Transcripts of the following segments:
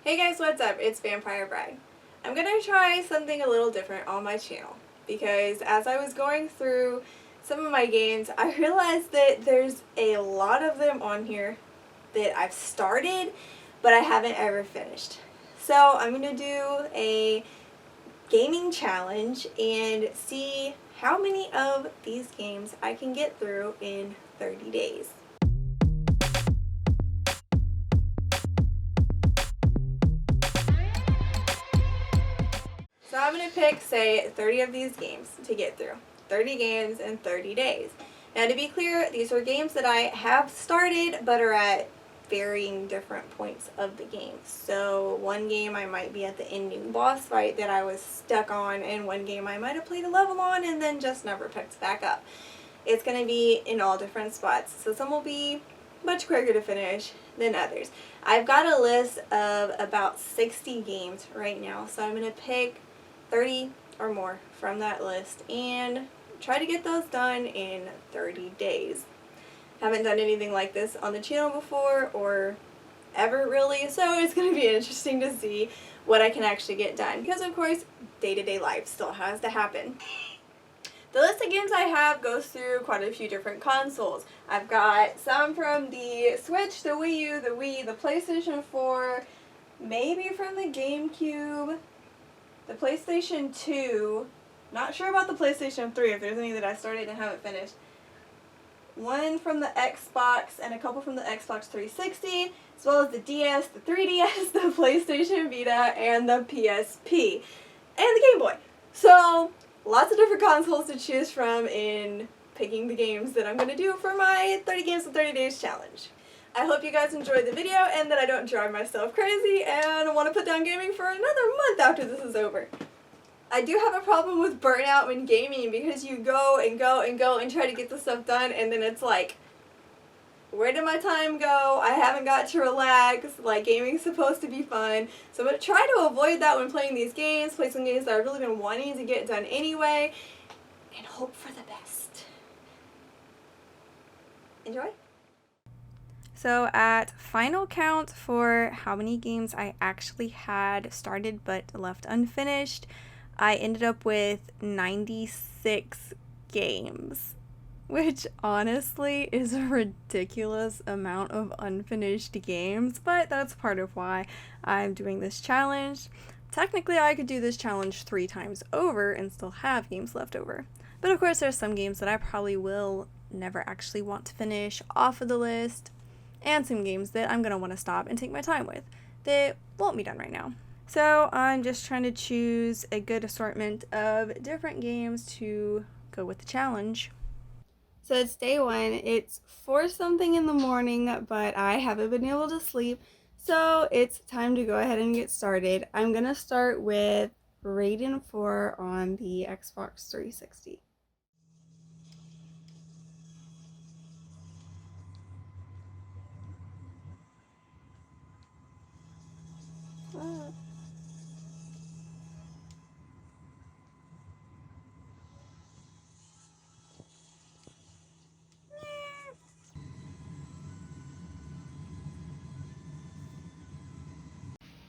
Hey guys, what's up? It's Vampire Bride. I'm gonna try something a little different on my channel because as I was going through some of my games, I realized that there's a lot of them on here that I've started, but I haven't ever finished. So I'm gonna do a gaming challenge and see how many of these games I can get through in 30 days. So I'm going to pick, say, 30 of these games to get through. 30 games in 30 days. Now to be clear, these are games that I have started but are at varying different points of the game. So one game I might be at the ending boss fight that I was stuck on, and one game I might have played a level on and then just never picked back up. It's going to be in all different spots. So some will be much quicker to finish than others. I've got a list of about 60 games right now, so I'm going to pick 30 or more from that list and try to get those done in 30 days. Haven't done anything like this on the channel before or ever really, so it's going to be interesting to see what I can actually get done because of course day-to-day life still has to happen. The list of games I have goes through quite a few different consoles. I've got some from the Switch, the Wii U, the Wii, the PlayStation 4, maybe from the GameCube, the PlayStation 2, not sure about the PlayStation 3 if there's any that I started and haven't finished. One from the Xbox and a couple from the Xbox 360, as well as the DS, the 3DS, the PlayStation Vita, and the PSP, and the Game Boy. So, lots of different consoles to choose from in picking the games that I'm going to do for my 30 Games in 30 Days challenge. I hope you guys enjoyed the video and that I don't drive myself crazy and want to put down gaming for another month after this is over. I do have a problem with burnout when gaming because you go and go and go and try to get the stuff done and then it's like, where did my time go? I haven't got to relax. Like, gaming's supposed to be fun. So I'm going to try to avoid that when playing these games, play some games that I've really been wanting to get done anyway, and hope for the best. Enjoy. So at final count for how many games I actually had started but left unfinished, I ended up with 96 games, which honestly is a ridiculous amount of unfinished games, but that's part of why I'm doing this challenge. Technically, I could do this challenge 3 times over and still have games left over. But of course, there's some games that I probably will never actually want to finish off of the list, and some games that I'm going to want to stop and take my time with that won't be done right now. So I'm just trying to choose a good assortment of different games to go with the challenge. So it's day 1. It's 4 something in the morning, but I haven't been able to sleep. So it's time to go ahead and get started. I'm going to start with Raiden 4 on the Xbox 360.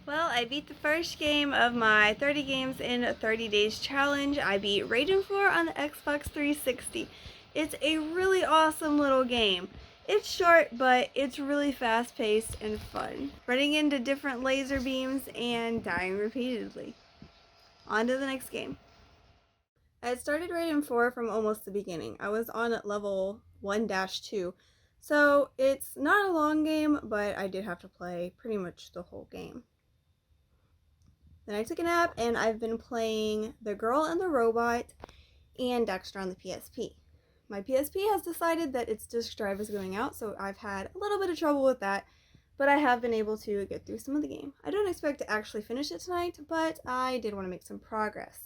Well, I beat the first game of my 30 games in 30 days challenge. I beat Raiden 4 on the Xbox 360. It's a really awesome little game. It's short, but it's really fast-paced and fun, running into different laser beams and dying repeatedly. On to the next game. I had started Raiden 4 from almost the beginning. I was on level 1-2, so it's not a long game, but I did have to play pretty much the whole game. Then I took a nap, and I've been playing The Girl and the Robot and Dexter on the PSP. My PSP has decided that its disk drive is going out, so I've had a little bit of trouble with that, but I have been able to get through some of the game. I don't expect to actually finish it tonight, but I did want to make some progress.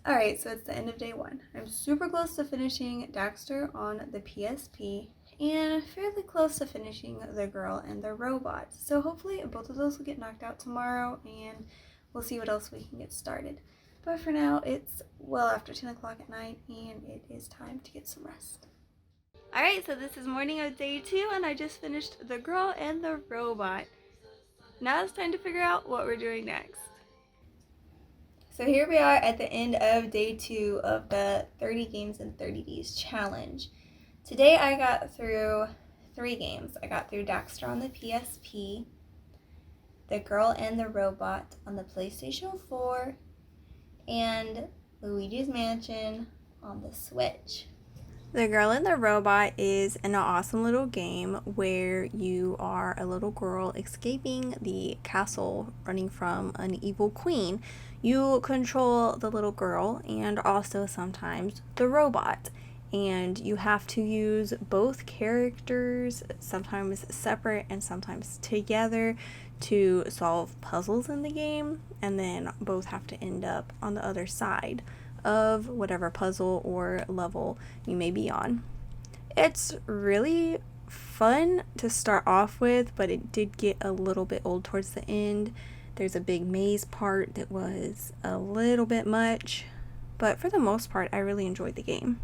Alright, so it's the end of day 1. I'm super close to finishing Dexter on the PSP, and fairly close to finishing The Girl and the Robot. So hopefully both of those will get knocked out tomorrow, and we'll see what else we can get started. But for now, it's well after 10 o'clock at night, and it is time to get some rest. Alright, so this is morning of day 2, and I just finished The Girl and the Robot. now it's time to figure out what we're doing next. So here we are at the end of day 2 of the 30 games in 30 days challenge. Today I got through 3 games. I got through Daxter on the PSP, The Girl and the Robot on the PlayStation 4, and Luigi's Mansion on the Switch. The Girl and the Robot is an awesome little game where you are a little girl escaping the castle running from an evil queen. You control the little girl and also sometimes the robot. And you have to use both characters, sometimes separate and sometimes together, to solve puzzles in the game. And then both have to end up on the other side of whatever puzzle or level you may be on. It's really fun to start off with, but it did get a little bit old towards the end. There's a big maze part that was a little bit much, but for the most part, I really enjoyed the game.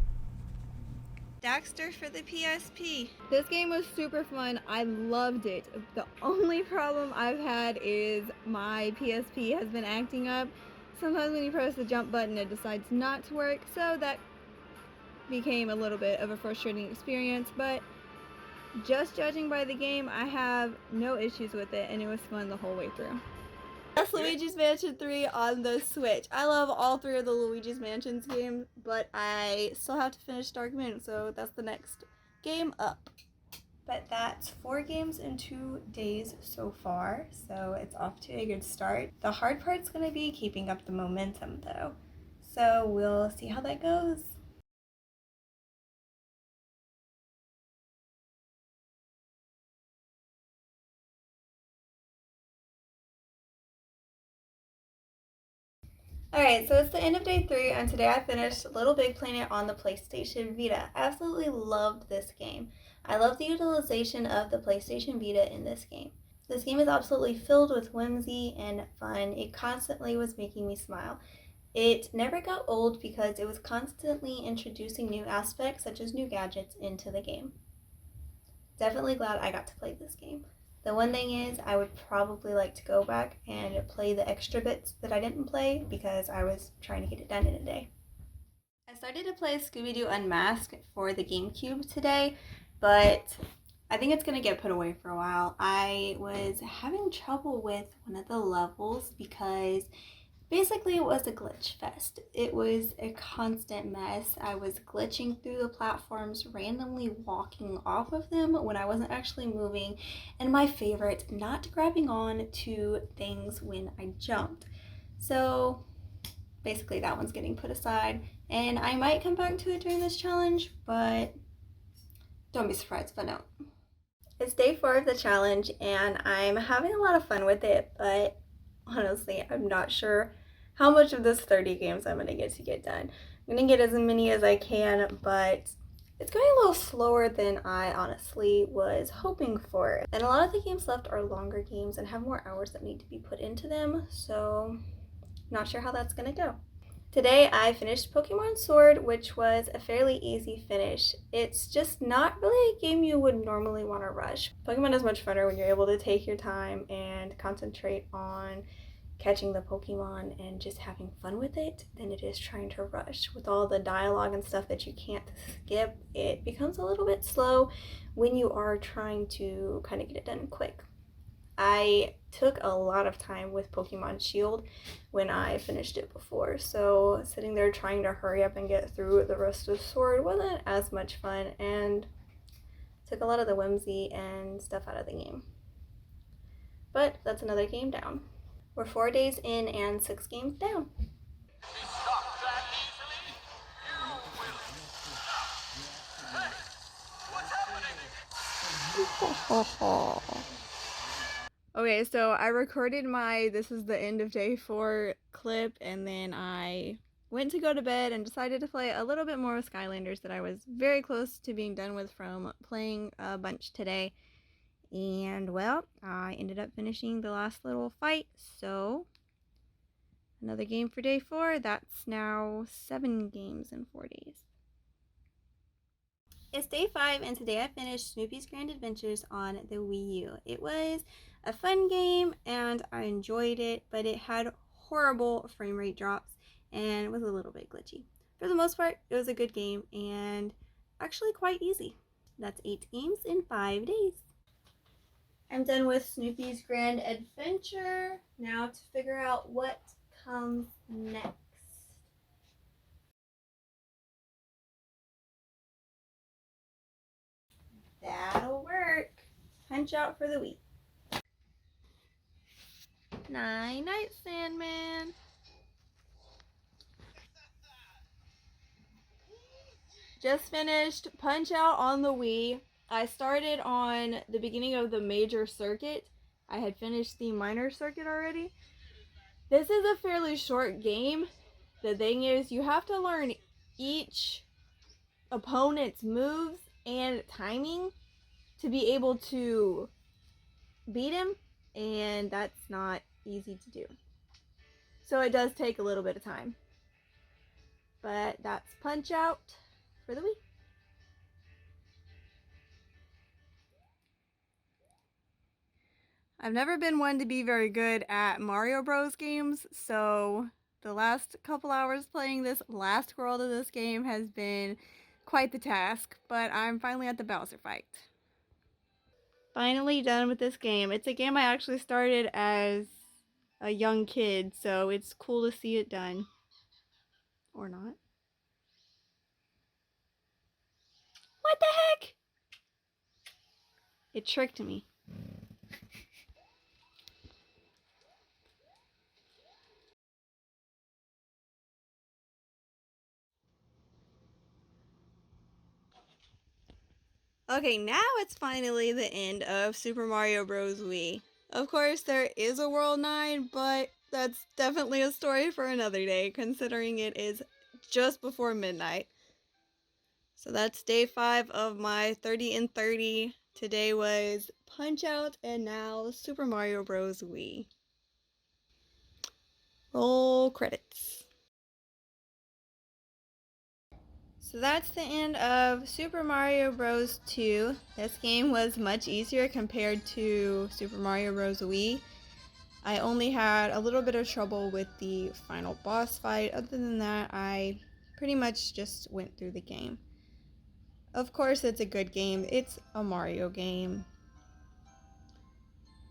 Daxter for the PSP. This game was super fun. I loved it. The only problem I've had is my PSP has been acting up. Sometimes when you press the jump button, it decides not to work, so that became a little bit of a frustrating experience, but just judging by the game, I have no issues with it, and it was fun the whole way through. That's Luigi's Mansion 3 on the Switch. I love all 3 of the Luigi's Mansions games, but I still have to finish Dark Moon, so that's the next game up. But that's 4 games in 2 days so far, so it's off to a good start. The hard part's going to be keeping up the momentum though, so we'll see how that goes. Alright, so it's the end of day 3, and today I finished Little Big Planet on the PlayStation Vita. I absolutely loved this game. I love the utilization of the PlayStation Vita in this game. This game is absolutely filled with whimsy and fun. It constantly was making me smile. It never got old because it was constantly introducing new aspects, such as new gadgets, into the game. Definitely glad I got to play this game. The one thing is, I would probably like to go back and play the extra bits that I didn't play because I was trying to get it done in a day. I started to play Scooby-Doo Unmasked for the GameCube today, but I think it's going to get put away for a while. I was having trouble with one of the levels because basically it was a glitch fest. It was a constant mess. I was glitching through the platforms, randomly walking off of them when I wasn't actually moving, and my favorite, not grabbing on to things when I jumped. So basically that one's getting put aside, and I might come back to it during this challenge, but don't be surprised if I don't. It's day 4 of the challenge, and I'm having a lot of fun with it, but honestly, I'm not sure how much of this 30 games I'm going to get done. I'm going to get as many as I can, but it's going a little slower than I honestly was hoping for. And a lot of the games left are longer games and have more hours that need to be put into them, so not sure how that's going to go. Today I finished Pokemon Sword, which was a fairly easy finish. It's just not really a game you would normally want to rush. Pokemon is much funner when you're able to take your time and concentrate on catching the Pokemon and just having fun with it than it is trying to rush. With all the dialogue and stuff that you can't skip, it becomes a little bit slow when you are trying to kind of get it done quick. I took a lot of time with Pokemon Shield when I finished it before, so sitting there trying to hurry up and get through the rest of Sword wasn't as much fun and took a lot of the whimsy and stuff out of the game. But that's another game down. We're 4 days in and 6 games down. Okay, so I recorded my "this is the end of day 4" clip, and then I went to go to bed and decided to play a little bit more with Skylanders that I was very close to being done with from playing a bunch today. And well, I ended up finishing the last little fight, so another game for day 4. That's now 7 games in 4 days. It's day 5, and today I finished Snoopy's Grand Adventures on the Wii U. It was a fun game and I enjoyed it, but it had horrible frame rate drops and was a little bit glitchy. For the most part, it was a good game and actually quite easy. That's 8 games in 5 days. I'm done with Snoopy's Grand Adventure. Now to figure out what comes next. That'll work. Punch out for the week. Night night, Sandman. Just finished Punch Out on the Wii. I started on the beginning of the major circuit. I had finished the minor circuit already. This is a fairly short game. The thing is, you have to learn each opponent's moves and timing to be able to beat him, and that's not easy to do. So it does take a little bit of time. But that's Punch Out for the week. I've never been one to be very good at Mario Bros. Games, so the last couple hours playing this last world of this game has been quite the task, but I'm finally at the Bowser fight. Finally done with this game. It's a game I actually started as a young kid, so it's cool to see it done. Or not. What the heck? It tricked me. Okay, now it's finally the end of Super Mario Bros. Wii. Of course, there is a World 9, but that's definitely a story for another day, considering it is just before midnight. So that's day 5 of my 30 in 30. Today was Punch Out, and now Super Mario Bros. Wii. Roll credits. So that's the end of Super Mario Bros. 2. This game was much easier compared to Super Mario Bros. Wii. I only had a little bit of trouble with the final boss fight. Other than that, I pretty much just went through the game. Of course, it's a good game. It's a Mario game.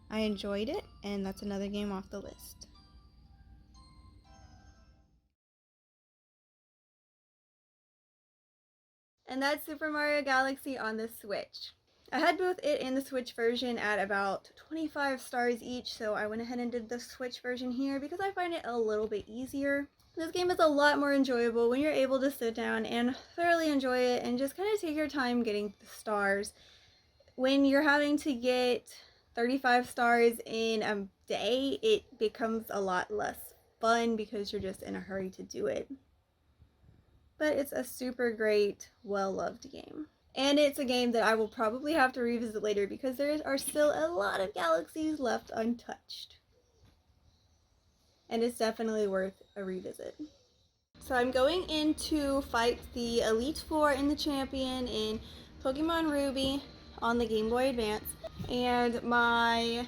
I enjoyed it, and that's another game off the list. And that's Super Mario Galaxy on the Switch. I had both it and the Switch version at about 25 stars each, so I went ahead and did the Switch version here because I find it a little bit easier. This game is a lot more enjoyable when you're able to sit down and thoroughly enjoy it and just kind of take your time getting the stars. When you're having to get 35 stars in a day, it becomes a lot less fun because you're just in a hurry to do it. But it's a super great, well-loved game. And it's a game that I will probably have to revisit later because there are still a lot of galaxies left untouched. And it's definitely worth a revisit. So I'm going in to fight the Elite Four and the Champion in Pokemon Ruby on the Game Boy Advance. And my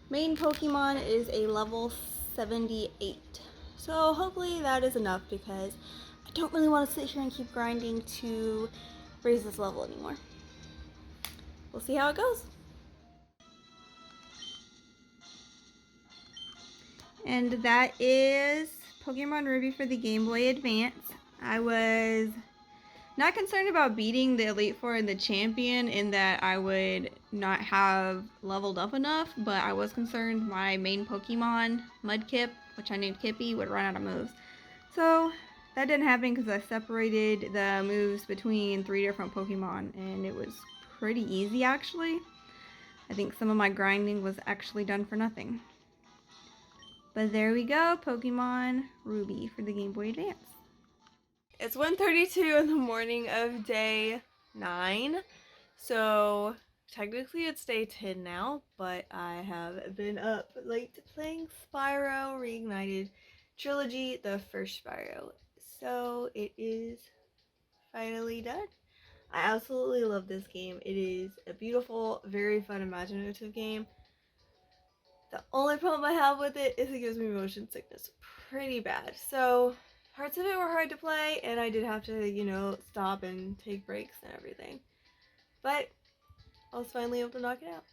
main Pokemon is a level 78. So hopefully that is enough because I don't really want to sit here and keep grinding to raise this level anymore. We'll see how it goes. And that is Pokemon Ruby for the Game Boy Advance. I was not concerned about beating the Elite Four and the Champion in that I would not have leveled up enough, but I was concerned my main Pokemon, Mudkip, which I named Kippy, would run out of moves. So that didn't happen because I separated the moves between 3 different Pokemon, and it was pretty easy actually. I think some of my grinding was actually done for nothing. But there we go, Pokemon Ruby for the Game Boy Advance. It's 1:32 in the morning of day 9, so technically it's day 10 now, but I have been up late playing Spyro Reignited Trilogy, the first Spyro. So it is finally done. I absolutely love this game. It is a beautiful, very fun, imaginative game. The only problem I have with it is it gives me motion sickness pretty bad. So parts of it were hard to play, and I did have to, you know, stop and take breaks and everything. But I was finally able to knock it out.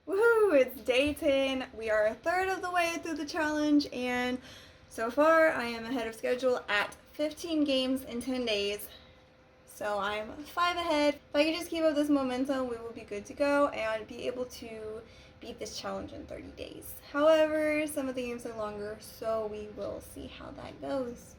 Woohoo! It's day 10. We are a third of the way through the challenge, and so far I am ahead of schedule at 15 games in 10 days. So I'm 5 ahead. If I can just keep up this momentum, we will be good to go and be able to beat this challenge in 30 days. However, some of the games are longer, so we will see how that goes.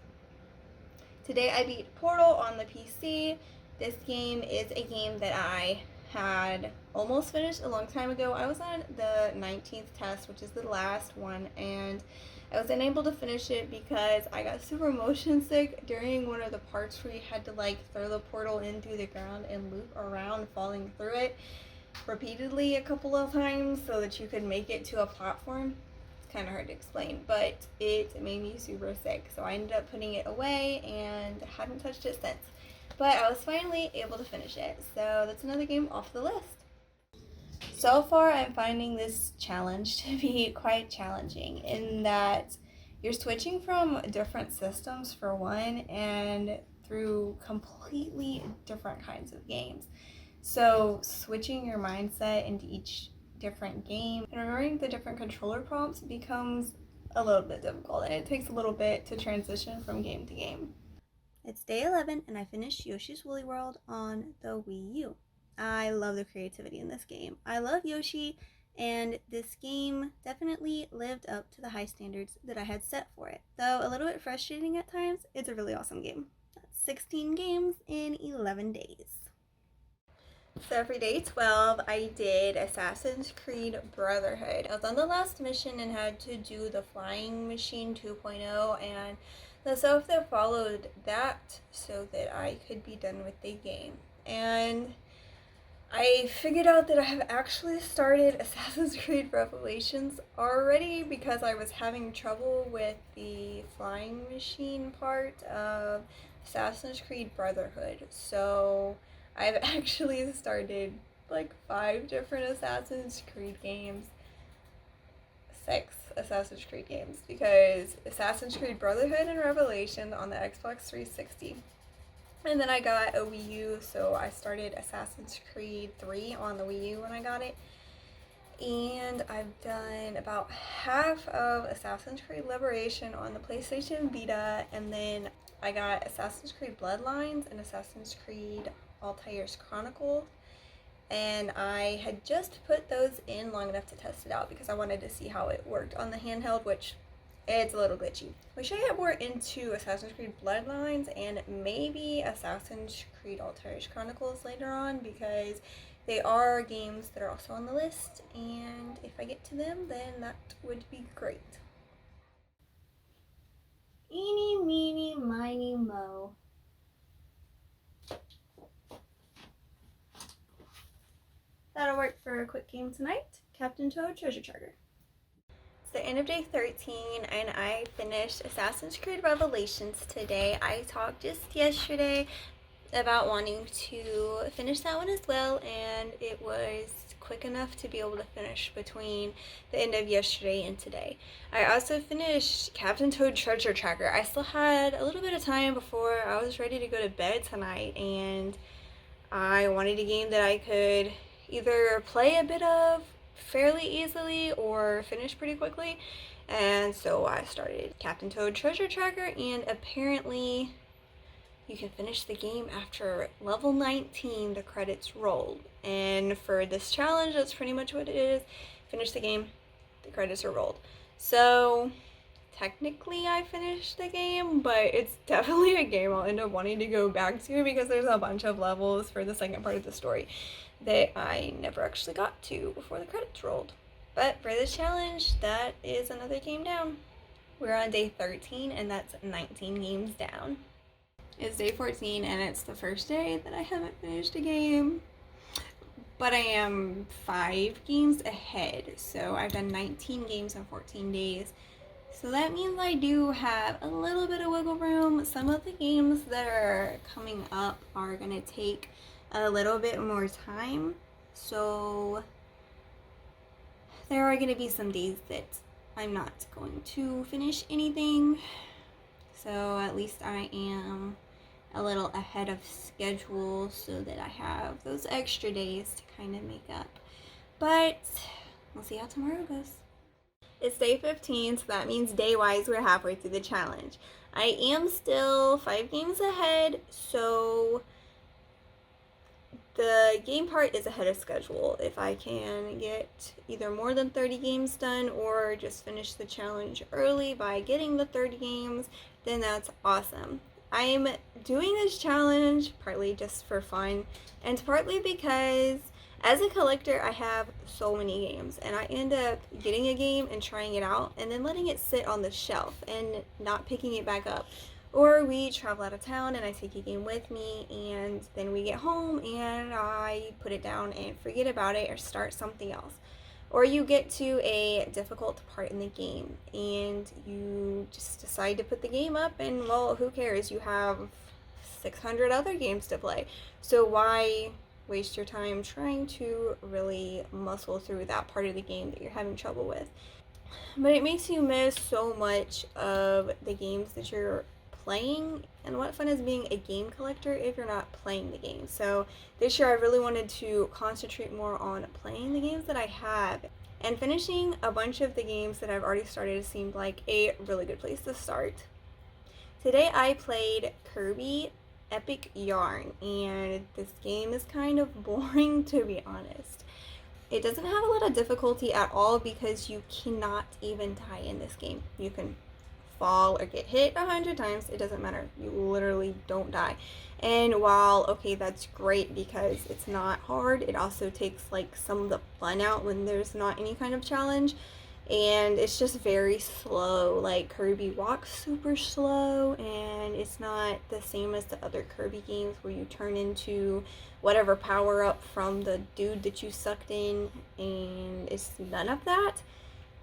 Today I beat Portal on the PC. This game is a game that I had almost finished a long time ago. I was on the 19th test, which is the last one, and I was unable to finish it because I got super motion sick during one of the parts where you had to like throw the portal in through the ground and loop around, falling through it repeatedly a couple of times so that you could make it to a platform. It's kind of hard to explain, but it made me super sick, so I ended up putting it away and haven't touched it since. But I was finally able to finish it, so that's another game off the list. So far, I'm finding this challenge to be quite challenging in that you're switching from different systems for one and through completely different kinds of games. So switching your mindset into each different game and remembering the different controller prompts becomes a little bit difficult, and it takes a little bit to transition from game to game. It's day 11 and I finished Yoshi's Woolly World on the Wii U. I love the creativity in this game. I love Yoshi, and this game definitely lived up to the high standards that I had set for it. Though a little bit frustrating at times, it's a really awesome game. That's 16 games in 11 days. So for day 12, I did Assassin's Creed Brotherhood. I was on the last mission and had to do the Flying Machine 2.0 and the stuff that followed that so that I could be done with the game. And I figured out that I have actually started Assassin's Creed Revelations already because I was having trouble with the Flying Machine part of Assassin's Creed Brotherhood. So I've actually started like 5 different Assassin's Creed games. 6 Assassin's Creed games, because Assassin's Creed Brotherhood and Revelation on the Xbox 360. And then I got a Wii U, so I started Assassin's Creed 3 on the Wii U when I got it. And I've done about half of Assassin's Creed Liberation on the PlayStation Vita, and then I got Assassin's Creed Bloodlines and Assassin's Creed Altair's Chronicle, and I had just put those in long enough to test it out because I wanted to see how it worked on the handheld, which it's a little glitchy. We should get more into Assassin's Creed Bloodlines and maybe Assassin's Creed Altair's Chronicles later on, because they are games that are also on the list, and if I get to them, then that would be great. Eeny, meeny, miny, mo. That'll work for a quick game tonight. Captain Toad Treasure Charter. It's the end of day 13 and I finished Assassin's Creed Revelations today. I talked just yesterday about wanting to finish that one as well, and it was quick enough to be able to finish between the end of yesterday and today. I also finished Captain Toad Treasure Tracker. I still had a little bit of time before I was ready to go to bed tonight, and I wanted a game that I could either play a bit of fairly easily or finish pretty quickly, and so I started Captain Toad Treasure Tracker, and apparently you can finish the game after level 19, the credits rolled. And for this challenge, that's pretty much what it is. Finish the game, the credits are rolled. So technically I finished the game, but it's definitely a game I'll end up wanting to go back to because there's a bunch of levels for the second part of the story that I never actually got to before the credits rolled. But for this challenge, that is another game down. We're on day 13 and that's 19 games down. It's day 14 and it's the first day that I haven't finished a game, but I am 5 games ahead, so I've done 19 games in 14 days, so that means I do have a little bit of wiggle room. Some of the games that are coming up are going to take a little bit more time, So there are going to be some days that I'm not going to finish anything. So at least I am a little ahead of schedule so that I have those extra days to kind of make up. But we'll see how tomorrow goes. It's day 15, so that means day-wise we're halfway through the challenge. I am still 5 games ahead, so the game part is ahead of schedule. If I can get either more than 30 games done or just finish the challenge early by getting the 30 games, then that's awesome. I'm doing this challenge partly just for fun and partly because as a collector I have so many games and I end up getting a game and trying it out and then letting it sit on the shelf and not picking it back up. Or we travel out of town and I take a game with me and then we get home and I put it down and forget about it or start something else. Or you get to a difficult part in the game and you just decide to put the game up and, well, who cares? You have 600 other games to play. So why waste your time trying to really muscle through that part of the game that you're having trouble with? But it makes you miss so much of the games that you're playing, and what fun is being a game collector if you're not playing the game. So this year I really wanted to concentrate more on playing the games that I have, and finishing a bunch of the games that I've already started seemed like a really good place to start. Today I played Kirby Epic Yarn, and this game is kind of boring, to be honest. It doesn't have a lot of difficulty at all because you cannot even die in this game. You can fall or get hit 100 times, it doesn't matter. You literally don't die. And while, okay, that's great because it's not hard, it also takes like some of the fun out when there's not any kind of challenge. And it's just very slow. Like, Kirby walks super slow, and it's not the same as the other Kirby games where you turn into whatever power up from the dude that you sucked in, and it's none of that.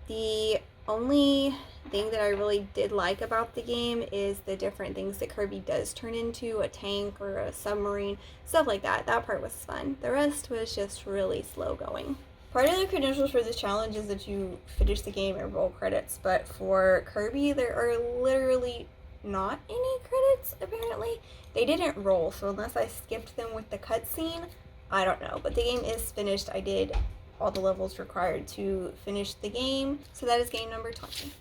The only thing that I really did like about the game is the different things that Kirby does turn into, a tank or a submarine, stuff like that. That part was fun. The rest was just really slow going. Part of the credentials for this challenge is that you finish the game and roll credits, but for Kirby there are literally not any credits, apparently. They didn't roll, so unless I skipped them with the cutscene, I don't know. But the game is finished. I did all the levels required to finish the game, so that is game number 20.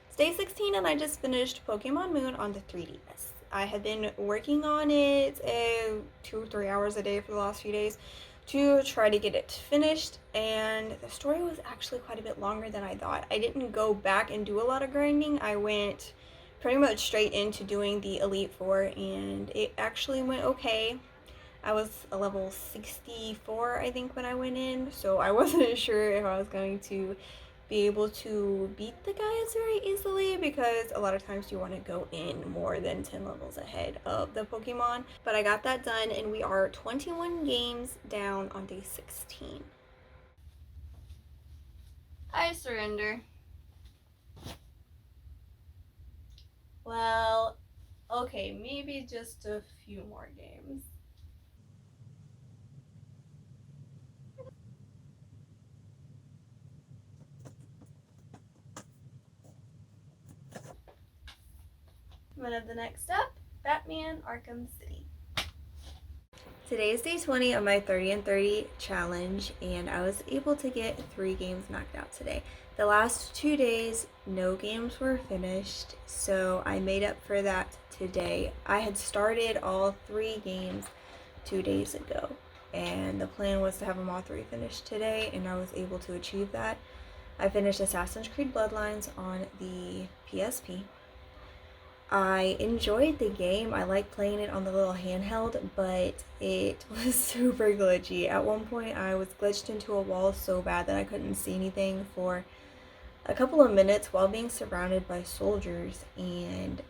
It's day 16 and I just finished Pokemon Moon on the 3DS. I had been working on it 2 or 3 hours a day for the last few days to try to get it finished, and the story was actually quite a bit longer than I thought. I didn't go back and do a lot of grinding. I went pretty much straight into doing the Elite Four, and it actually went okay. I was a level 64, I think, when I went in, so I wasn't sure if I was going to be able to beat the guys very easily because a lot of times you want to go in more than 10 levels ahead of the Pokemon. But I got that done, and we are 21 games down on day 16. I surrender. Well, okay, maybe just a few more games. One of the next up, Batman Arkham City. Today is day 20 of my 30 and 30 challenge, and I was able to get 3 games knocked out today. The last 2 days, no games were finished, so I made up for that today. I had started all 3 games 2 days ago, and the plan was to have them all 3 finished today, and I was able to achieve that. I finished Assassin's Creed Bloodlines on the PSP. I enjoyed the game. I like playing it on the little handheld, but it was super glitchy. At one point, I was glitched into a wall so bad that I couldn't see anything for a couple of minutes while being surrounded by soldiers, and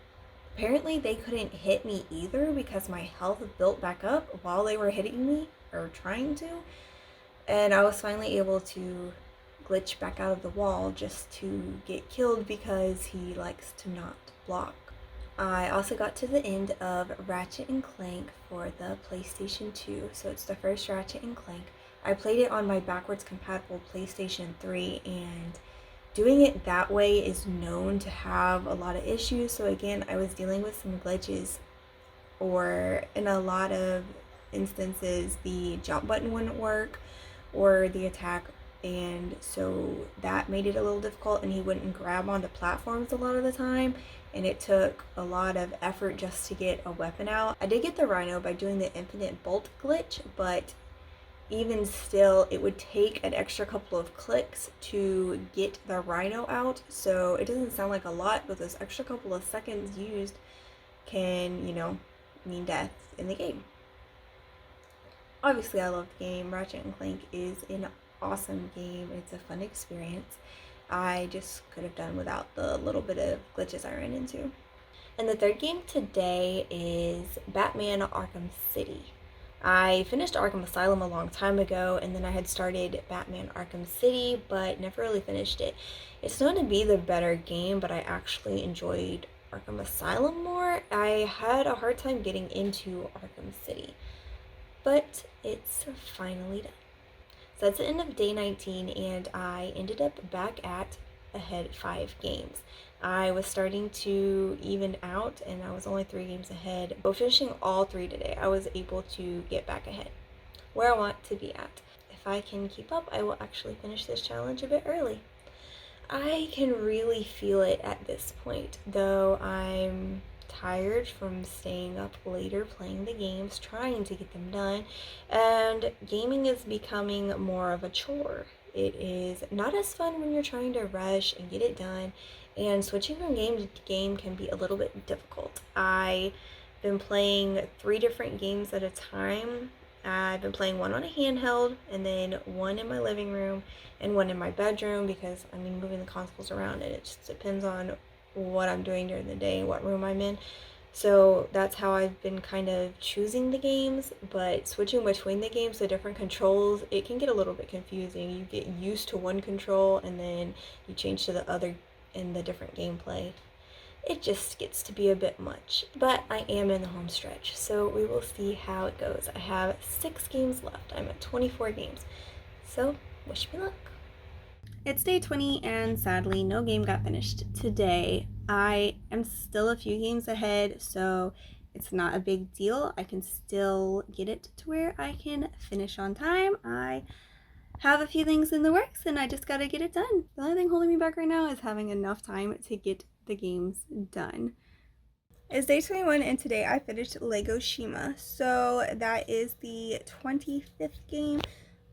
apparently they couldn't hit me either because my health built back up while they were hitting me, or trying to, and I was finally able to glitch back out of the wall just to get killed because he likes to not block. I also got to the end of Ratchet and Clank for the PlayStation 2, so it's the first Ratchet and Clank. I played it on my backwards compatible PlayStation 3, and doing it that way is known to have a lot of issues. So again, I was dealing with some glitches, or in a lot of instances, the jump button wouldn't work or the attack, and so that made it a little difficult, and he wouldn't grab onto platforms a lot of the time, and it took a lot of effort just to get a weapon out. I did get the Rhino by doing the infinite bolt glitch, but even still, it would take an extra couple of clicks to get the Rhino out, so it doesn't sound like a lot, but those extra couple of seconds used can, mean death in the game. Obviously, I love the game. Ratchet and Clank is an awesome game. It's a fun experience. I just could have done without the little bit of glitches I ran into. And the third game today is Batman Arkham City. I finished Arkham Asylum a long time ago, and then I had started Batman Arkham City, but never really finished it. It's known to be the better game, but I actually enjoyed Arkham Asylum more. I had a hard time getting into Arkham City, but it's finally done. So that's the end of day 19, and I ended up back at ahead 5 games. I was starting to even out, and I was only 3 games ahead. But finishing all 3 today, I was able to get back ahead, where I want to be at. If I can keep up, I will actually finish this challenge a bit early. I can really feel it at this point, though I'm tired from staying up later playing the games, trying to get them done, and gaming is becoming more of a chore. It is not as fun when you're trying to rush and get it done, and switching from game to game can be a little bit difficult. I've been playing 3 different games at a time. I've been playing one on a handheld, and then one in my living room, and one in my bedroom, because moving the consoles around, and it just depends on what I'm doing during the day and what room I'm in. So that's how I've been kind of choosing the games, but switching between the games, the different controls, it can get a little bit confusing. You get used to one control and then you change to the other in the different gameplay. It just gets to be a bit much, but I am in the home stretch, so we will see how it goes. I have 6 games left. I'm at 24 games, so wish me luck. It's day 20, and sadly, no game got finished today. I am still a few games ahead, so it's not a big deal. I can still get it to where I can finish on time. I have a few things in the works, and I just gotta get it done. The only thing holding me back right now is having enough time to get the games done. It's day 21, and today I finished Lego Shima, so that is the 25th game.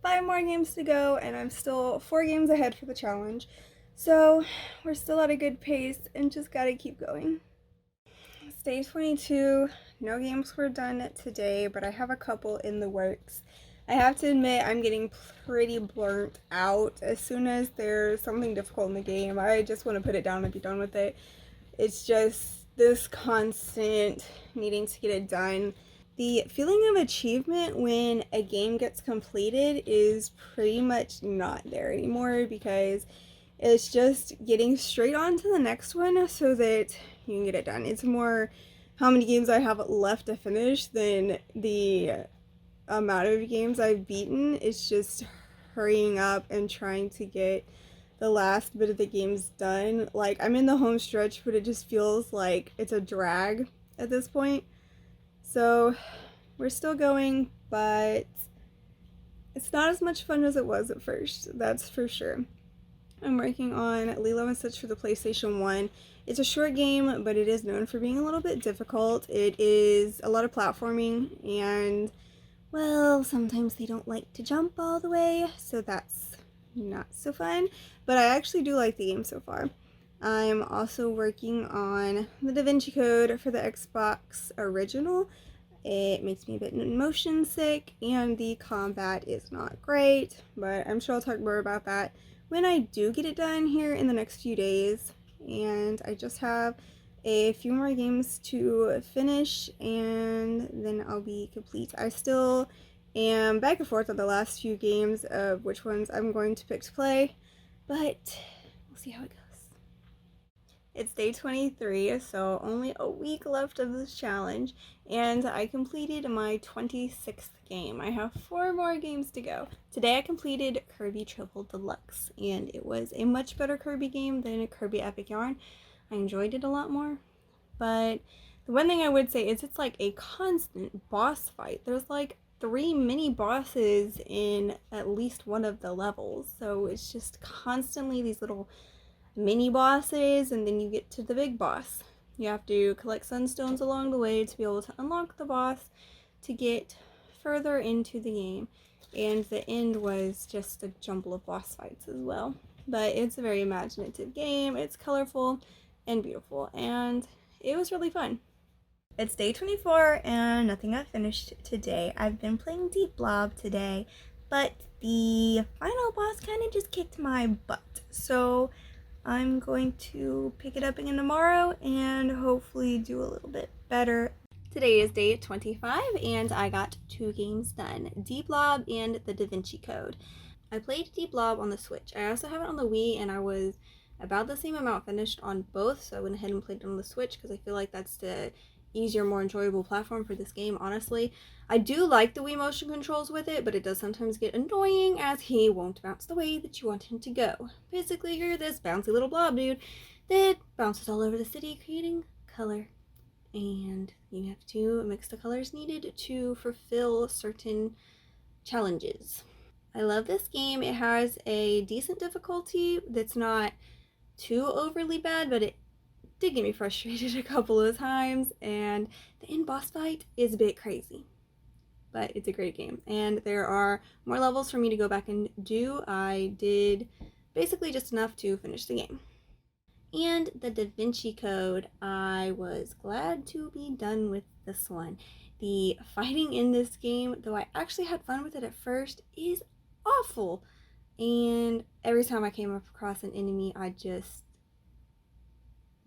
5 more games to go, and I'm still 4 games ahead for the challenge, so we're still at a good pace and just gotta keep going. It's day 22. No games were done today, but I have a couple in the works. I have to admit, I'm getting pretty burnt out. As soon as there's something difficult in the game, I just want to put it down and be done with it. It's just this constant needing to get it done. The feeling of achievement when a game gets completed is pretty much not there anymore, because it's just getting straight on to the next one so that you can get it done. It's more how many games I have left to finish than the amount of games I've beaten. It's just hurrying up and trying to get the last bit of the games done. Like, I'm in the home stretch, but it just feels like it's a drag at this point. So we're still going, but it's not as much fun as it was at first, that's for sure. I'm working on Lilo & Stitch for the PlayStation 1. It's a short game, but it is known for being a little bit difficult. It is a lot of platforming, and, well, sometimes they don't like to jump all the way, so that's not so fun. But I actually do like the game so far. I'm also working on the Da Vinci Code for the Xbox original. It makes me a bit motion sick, and the combat is not great, but I'm sure I'll talk more about that when I do get it done here in the next few days. And I just have a few more games to finish, and then I'll be complete. I still am back and forth on the last few games of which ones I'm going to pick to play, but we'll see how it goes. It's day 23, so only a week left of this challenge, and I completed my 26th game. I have 4 more games to go. Today I completed Kirby Triple Deluxe, and it was a much better Kirby game than Kirby Epic Yarn. I enjoyed it a lot more, but the one thing I would say is it's like a constant boss fight. There's like 3 mini bosses in at least one of the levels, so it's just constantly these little mini bosses, and then you get to the big boss. You have to collect sunstones along the way to be able to unlock the boss to get further into the game. And the end was just a jumble of boss fights as well. But it's a very imaginative game. It's colorful and beautiful, and it was really fun. It's day 24 and nothing got finished today. I've been playing Deep Blob today, but the final boss kind of just kicked my butt. So I'm going to pick it up again tomorrow and hopefully do a little bit better. Today is day 25 and I got 2 games done, Deep Blob and the Da Vinci Code. I played Deep Blob on the Switch. I also have it on the Wii, and I was about the same amount finished on both, so I went ahead and played it on the Switch because I feel like that's the easier, more enjoyable platform for this game, honestly. I do like the Wii motion controls with it, but it does sometimes get annoying as he won't bounce the way that you want him to go. Basically, you're this bouncy little blob dude that bounces all over the city, creating color. And you have to mix the colors needed to fulfill certain challenges. I love this game. It has a decent difficulty that's not too overly bad, but it did get me frustrated a couple of times, and the end boss fight is a bit crazy, but it's a great game. And there are more levels for me to go back and do. I did basically just enough to finish the game. And the Da Vinci Code, I was glad to be done with this one. The fighting in this game, though I actually had fun with it at first, is awful. And every time I came across an enemy, I just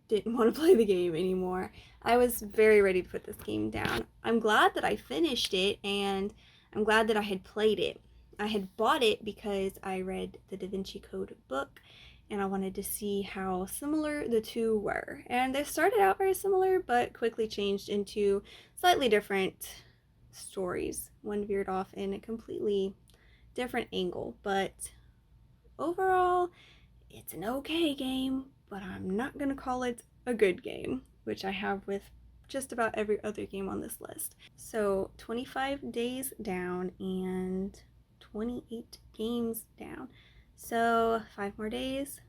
didn't want to play the game anymore. I was very ready to put this game down. I'm glad that I finished it, and I'm glad that I had played it. I had bought it because I read the Da Vinci Code book, and I wanted to see how similar the two were. And they started out very similar, but quickly changed into slightly different stories. One veered off in a completely different angle, but overall, it's an okay game, but I'm not gonna call it a good game, which I have with just about every other game on this list. So 25 days down and 28 games down. So 5 more days,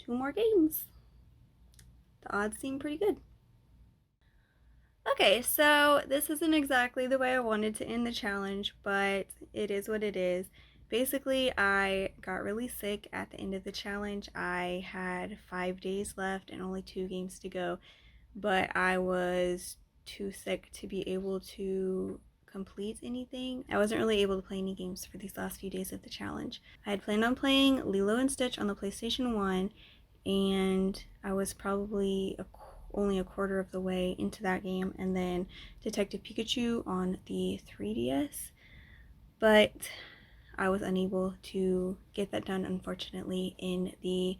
2 more games. The odds seem pretty good. Okay, so this isn't exactly the way I wanted to end the challenge, but it is what it is. Basically, I got really sick at the end of the challenge. I had 5 days left and only 2 games to go, but I was too sick to be able to complete anything. I wasn't really able to play any games for these last few days of the challenge. I had planned on playing Lilo and Stitch on the PlayStation 1, and I was probably only a quarter of the way into that game, and then Detective Pikachu on the 3DS, but I was unable to get that done, unfortunately, in the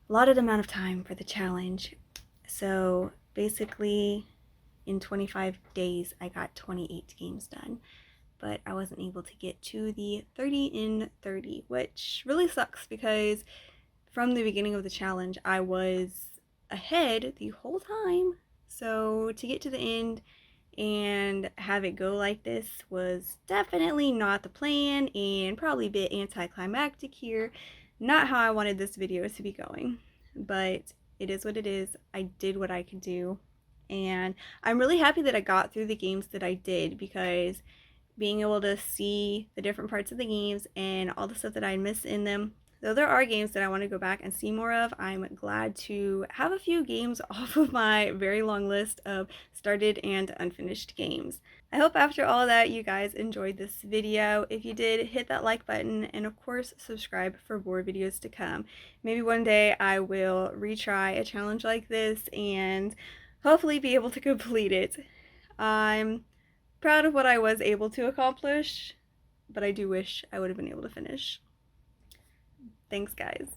allotted amount of time for the challenge. So basically, in 25 days, I got 28 games done, but I wasn't able to get to the 30 in 30, which really sucks because from the beginning of the challenge, I was ahead the whole time. So to get to the end and have it go like this was definitely not the plan, and probably a bit anticlimactic here. Not how I wanted this video to be going, but it is what it is. I did what I could do, and I'm really happy that I got through the games that I did, because being able to see the different parts of the games and all the stuff that I missed in them, though there are games that I want to go back and see more of, I'm glad to have a few games off of my very long list of started and unfinished games. I hope after all that you guys enjoyed this video. If you did, hit that like button, and of course subscribe for more videos to come. Maybe one day I will retry a challenge like this and hopefully be able to complete it. I'm proud of what I was able to accomplish, but I do wish I would have been able to finish. Thanks, guys.